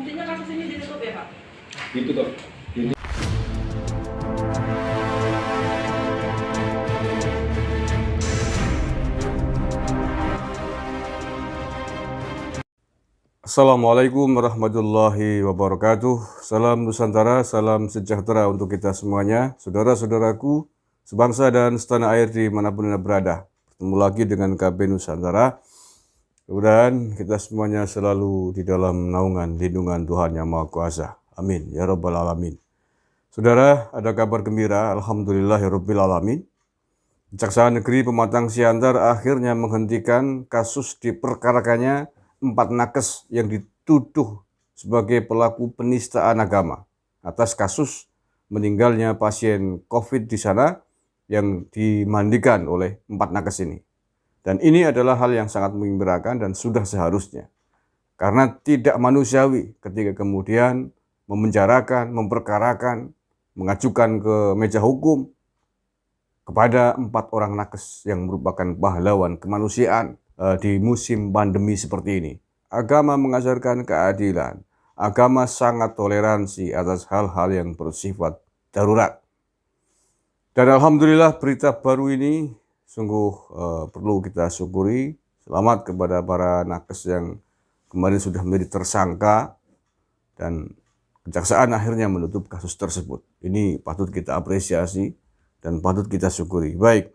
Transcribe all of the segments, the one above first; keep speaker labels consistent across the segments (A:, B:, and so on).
A: Intinya kasus ini ditutup ya Pak?
B: Ditutup.
C: Assalamualaikum warahmatullahi wabarakatuh. Salam Nusantara, salam sejahtera untuk kita semuanya. Saudara-saudaraku, sebangsa dan setanah air dimanapun Anda berada. Bertemu lagi dengan KB Nusantara. Mudah-mudahan kita semuanya selalu di dalam naungan lindungan Tuhan Yang Maha Kuasa. Amin. Ya Rabbal Alamin. Saudara, ada kabar gembira. Alhamdulillah ya Rabbil Alamin. Kejaksaan Negeri Pematang Siantar akhirnya menghentikan kasus diperkarakannya 4 nakes yang dituduh sebagai pelaku penistaan agama atas kasus meninggalnya pasien COVID di sana yang dimandikan oleh 4 nakes ini. Dan ini adalah hal yang sangat menggembirakan dan sudah seharusnya. Karena tidak manusiawi ketika kemudian memenjarakan, memperkarakan, mengajukan ke meja hukum kepada 4 orang nakes yang merupakan pahlawan kemanusiaan di musim pandemi seperti ini. Agama mengajarkan keadilan. Agama sangat toleransi atas hal-hal yang bersifat darurat. Dan alhamdulillah berita baru ini sungguh perlu kita syukuri. Selamat kepada para nakes yang kemarin sudah menjadi tersangka dan kejaksaan akhirnya menutup kasus tersebut. Ini patut kita apresiasi dan patut kita syukuri. Baik,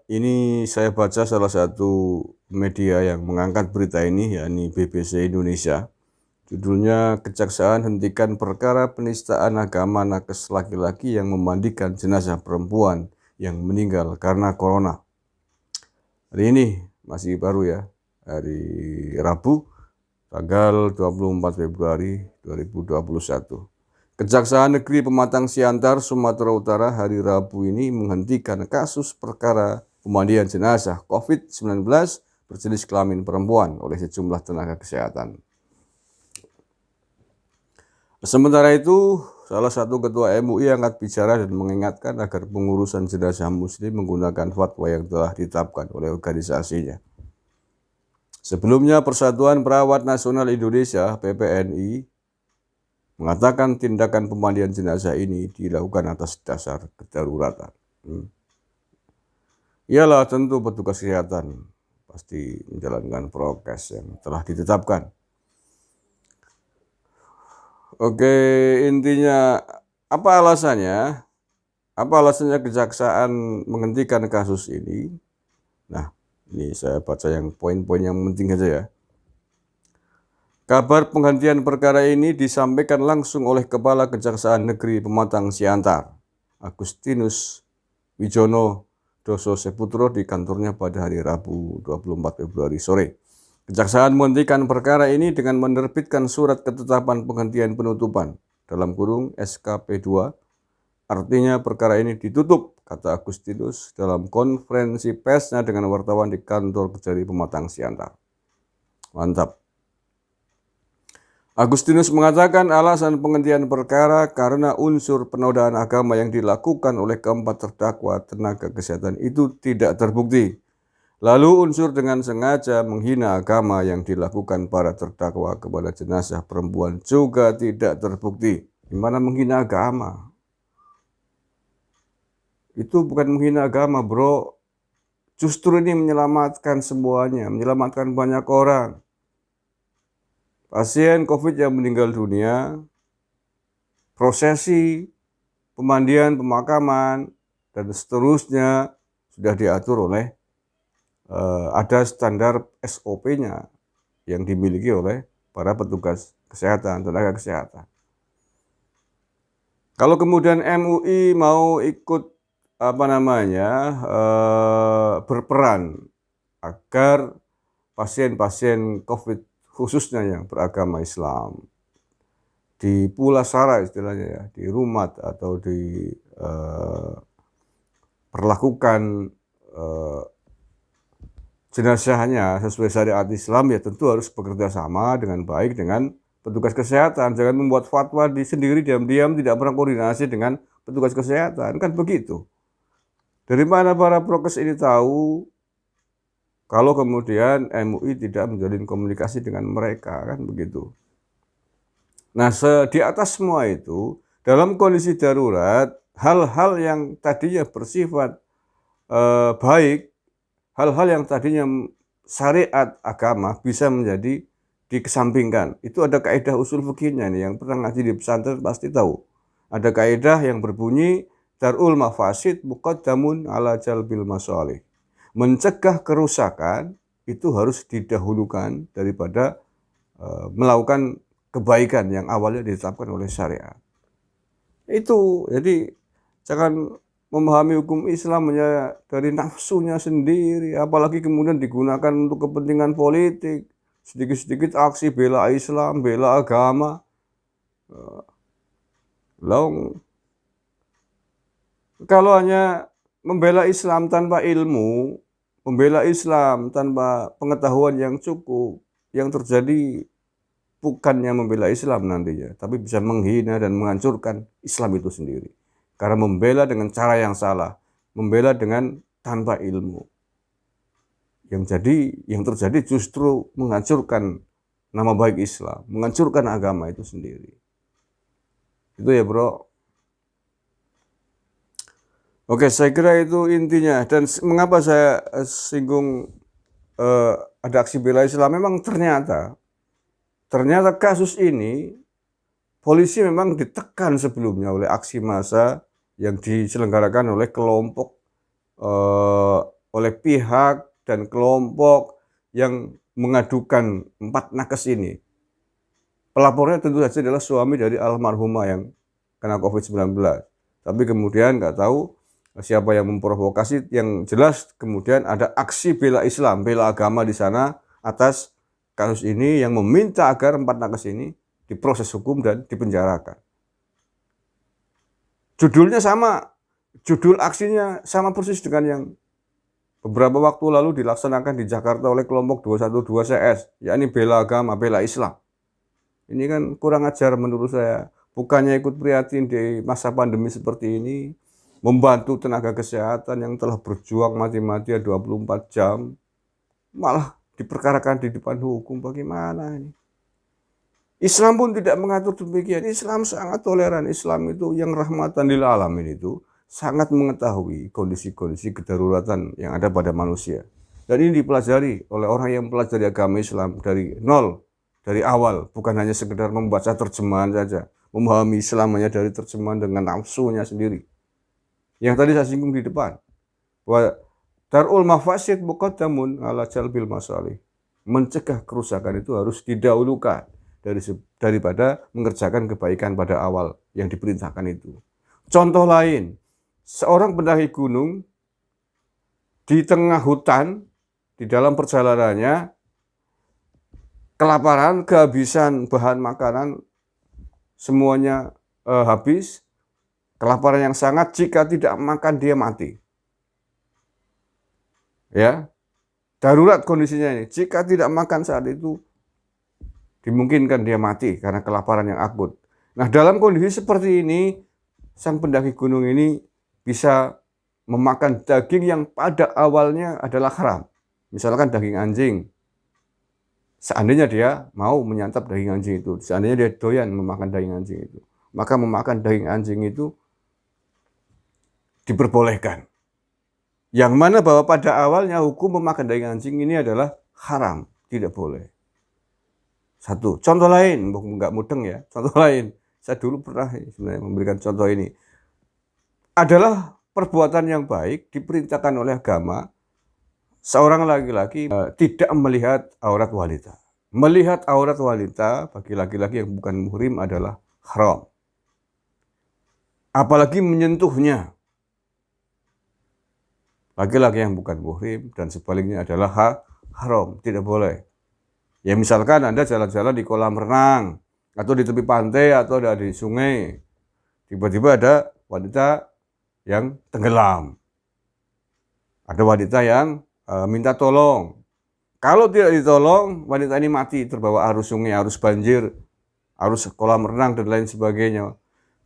C: ini saya baca salah satu media yang mengangkat berita ini, yakni BBC Indonesia. Judulnya, Kejaksaan hentikan perkara penistaan agama nakes laki-laki yang memandikan jenazah perempuan yang meninggal karena corona. Hari ini masih baru ya, hari Rabu, tanggal 24 Februari 2021. Kejaksaan Negeri Pematang Siantar, Sumatera Utara hari Rabu ini menghentikan kasus perkara pemandian jenazah COVID-19 berjenis kelamin perempuan oleh sejumlah tenaga kesehatan. Sementara itu, salah satu ketua MUI angkat bicara dan mengingatkan agar pengurusan jenazah muslim menggunakan fatwa yang telah ditetapkan oleh organisasinya. Sebelumnya, Persatuan Perawat Nasional Indonesia (PPNI) mengatakan tindakan pemandian jenazah ini dilakukan atas dasar kedaruratan. Ialah tentu petugas kesehatan pasti menjalankan prokes yang telah ditetapkan. Oke, intinya apa alasannya? Apa alasannya kejaksaan menghentikan kasus ini? Nah, ini saya baca yang poin-poin yang penting saja ya. Kabar penghentian perkara ini disampaikan langsung oleh Kepala Kejaksaan Negeri Pematang Siantar, Agustinus Wijono Doso Seputro di kantornya pada hari Rabu 24 Februari sore. Kejaksaan menghentikan perkara ini dengan menerbitkan surat ketetapan penghentian penutupan dalam kurung SKP 2. Artinya perkara ini ditutup, kata Agustinus dalam konferensi persnya dengan wartawan di kantor Kejari Pematang Siantar. Mantap. Agustinus mengatakan alasan penghentian perkara karena unsur penodaan agama yang dilakukan oleh keempat terdakwa tenaga kesehatan itu tidak terbukti. Lalu unsur dengan sengaja menghina agama yang dilakukan para terdakwa kepada jenazah perempuan juga tidak terbukti. Gimana menghina agama? Itu bukan menghina agama, bro. Justru ini menyelamatkan semuanya, menyelamatkan banyak orang. Pasien COVID yang meninggal dunia, prosesi, pemandian, pemakaman, dan seterusnya sudah diatur oleh ada standar SOP-nya yang dimiliki oleh para petugas kesehatan, tenaga kesehatan. Kalau kemudian MUI mau ikut berperan agar pasien-pasien COVID khususnya yang beragama Islam di Pulasara istilahnya ya, di Rumat atau perlakukan jenazahnya sesuai syariat Islam, ya tentu harus bekerja sama dengan baik dengan petugas kesehatan. Jangan membuat fatwa sendiri diam-diam, tidak pernah koordinasi dengan petugas kesehatan, kan begitu. Dari mana para prokes ini tahu kalau kemudian MUI tidak menjalin komunikasi dengan mereka, kan begitu. Nah, di atas semua itu, dalam kondisi darurat, hal-hal yang tadinya bersifat baik, hal-hal yang tadinya syariat agama bisa menjadi dikesampingkan. Itu ada kaidah usul fikihnya nih, yang pernah ngaji di pesantren pasti tahu. Ada kaidah yang berbunyi darul mafasid muqaddamun ala jalbil masalih. Mencegah kerusakan itu harus didahulukan daripada melakukan kebaikan yang awalnya ditetapkan oleh syariat. Itu, jadi jangan memahami hukum Islam hanya dari nafsunya sendiri, apalagi kemudian digunakan untuk kepentingan politik. Sedikit-sedikit aksi bela Islam, bela agama. Long, kalau hanya membela Islam tanpa ilmu, membela Islam tanpa pengetahuan yang cukup, yang terjadi bukannya membela Islam nantinya, tapi bisa menghina dan menghancurkan Islam itu sendiri. Karena membela dengan cara yang salah, membela dengan tanpa ilmu. Yang terjadi justru menghancurkan nama baik Islam, menghancurkan agama itu sendiri. Itu ya bro. Oke, saya kira itu intinya. Dan mengapa saya singgung ada aksi bela Islam? Memang ternyata kasus ini polisi memang ditekan sebelumnya oleh aksi massa yang diselenggarakan oleh kelompok, oleh pihak dan kelompok yang mengadukan 4 nakes ini. Pelapornya tentu saja adalah suami dari almarhumah yang kena COVID-19. Tapi kemudian nggak tahu siapa yang memprovokasi. Yang jelas kemudian ada aksi bela Islam, bela agama di sana atas kasus ini yang meminta agar 4 nakes ini diproses hukum dan dipenjarakan. Judulnya sama, judul aksinya sama persis dengan yang beberapa waktu lalu dilaksanakan di Jakarta oleh kelompok 212 CS, yakni bela agama, bela Islam. Ini kan kurang ajar menurut saya. Bukannya ikut prihatin di masa pandemi seperti ini, membantu tenaga kesehatan yang telah berjuang mati-matian 24 jam, malah diperkarakan di depan hukum. Bagaimana ini? Islam pun tidak mengatur demikian. Islam sangat toleran. Islam itu yang rahmatan lil alamin itu sangat mengetahui kondisi-kondisi kedaruratan yang ada pada manusia. Dan ini dipelajari oleh orang yang mempelajari agama Islam dari nol, dari awal. Bukan hanya sekedar membaca terjemahan saja. Memahami Islam hanya dari terjemahan dengan nafsunya sendiri. Yang tadi saya singgung di depan. Bahwa darul mafasid muqaddamun ala jalbil masalih. Mencegah kerusakan itu harus didahulukan daripada mengerjakan kebaikan pada awal yang diperintahkan itu. Contoh lain, seorang pendaki gunung di tengah hutan, di dalam perjalanannya, kelaparan, kehabisan bahan makanan, semuanya habis, kelaparan yang sangat, jika tidak makan dia mati. Ya, darurat kondisinya ini, jika tidak makan saat itu, dimungkinkan dia mati karena kelaparan yang akut. Nah, dalam kondisi seperti ini, sang pendaki gunung ini bisa memakan daging yang pada awalnya adalah haram. Misalkan daging anjing. Seandainya dia mau menyantap daging anjing itu, seandainya dia doyan memakan daging anjing itu, maka memakan daging anjing itu diperbolehkan. Yang mana bahwa pada awalnya hukum memakan daging anjing ini adalah haram, tidak boleh. Satu. Contoh lain, nggak mudeng ya, contoh lain. Saya dulu pernah sebenarnya memberikan contoh ini. Adalah perbuatan yang baik diperintahkan oleh agama. Seorang laki-laki tidak melihat aurat wanita. Melihat aurat wanita bagi laki-laki yang bukan muhrim adalah haram. Apalagi menyentuhnya. Laki-laki yang bukan muhrim dan sebaliknya adalah haram, tidak boleh. Ya misalkan Anda jalan-jalan di kolam renang, atau di tepi pantai, atau ada di sungai. Tiba-tiba ada wanita yang tenggelam. Ada wanita yang minta tolong. Kalau tidak ditolong, wanita ini mati terbawa arus sungai, arus banjir, arus kolam renang, dan lain sebagainya.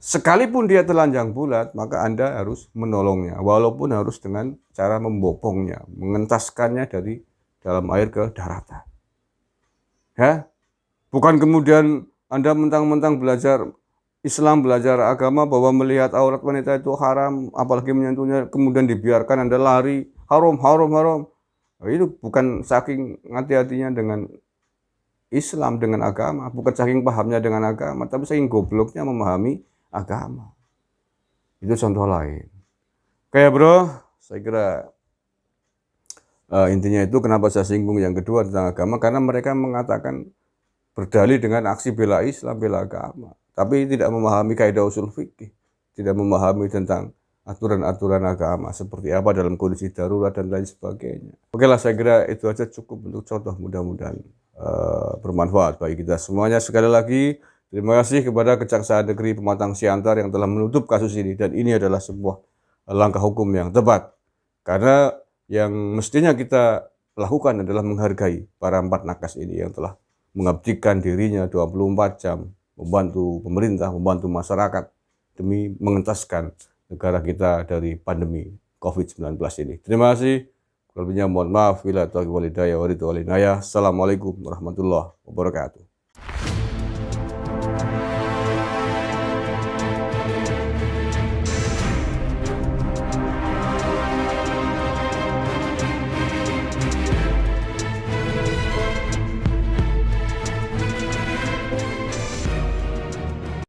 C: Sekalipun dia telanjang bulat, maka Anda harus menolongnya. Walaupun harus dengan cara membopongnya, mengentaskannya dari dalam air ke daratan. Ya, bukan kemudian Anda mentang-mentang belajar Islam, belajar agama bahwa melihat aurat wanita itu haram, apalagi menyentuhnya, kemudian dibiarkan Anda lari, haram, haram, haram. Nah, itu bukan saking hati-hatinya dengan Islam, dengan agama, bukan saking pahamnya dengan agama, tapi saking gobloknya memahami agama. Itu contoh lain. Kayak bro, saya kira intinya itu kenapa saya singgung yang kedua tentang agama, karena mereka mengatakan berdalih dengan aksi bela Islam, bela agama, tapi tidak memahami kaidah usul fikih, tidak memahami tentang aturan-aturan agama seperti apa dalam kondisi darurat dan lain sebagainya. Oke lah, saya kira itu aja cukup untuk contoh, mudah-mudahan bermanfaat bagi kita semuanya. Sekali lagi terima kasih kepada Kejaksaan Negeri Pematang Siantar yang telah menutup kasus ini, dan ini adalah sebuah langkah hukum yang tepat, karena yang mestinya kita lakukan adalah menghargai para empat nakas ini yang telah mengabdikan dirinya 24 jam membantu pemerintah, membantu masyarakat demi mengentaskan negara kita dari pandemi COVID-19 ini. Terima kasih. Lebihnya mohon maaf. Assalamualaikum warahmatullahi wabarakatuh.